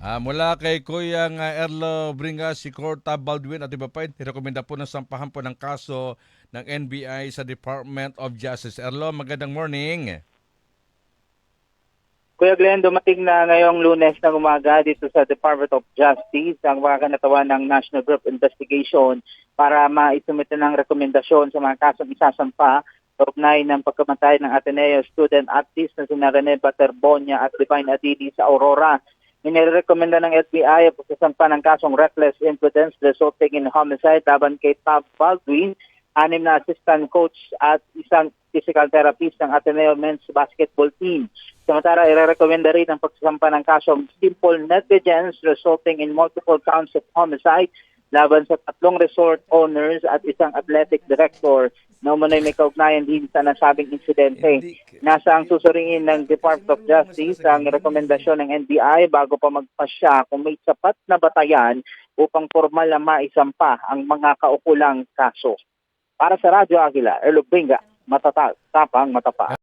Mula kay Kuyang Erlo Bringas, si Corta Baldwin at iba pa, rekomenda po ng sampahan po ng kaso ng NBI sa Department of Justice. Erlo, magandang morning. Kuya Glenn, dumating na ngayong Lunes ng umaga dito sa Department of Justice ang makakanatawan ng National Bureau of Investigation para maisumite ng rekomendasyon sa mga kasong isasampa kaugnay ng pagkamatay ng Ateneo student artist na sina Rene Baterbonia at Divine Adili sa Aurora. Inirekomenda ng FBI ang pagsasampa ng kasong reckless imprudence resulting in homicide laban kay Tab Baldwin, 6 na assistant coach at isang physical therapist ng Ateneo men's basketball team. Samantala, irerekomenda rin ang pagsasampa ng kasong simple negligence resulting in multiple counts of homicide laban sa 3 resort owners at isang athletic director na umunay may kaugnayan din sa nasabing insidente. Nasa ang susuringin ng Department of Justice ang rekomendasyon ng NBI bago pa magpasya kung may sapat na batayan upang formal na maisampa ang mga kaukulang kaso. Para sa Radyo Aguila, Erlo Bringa, matatag, tapang, matapang.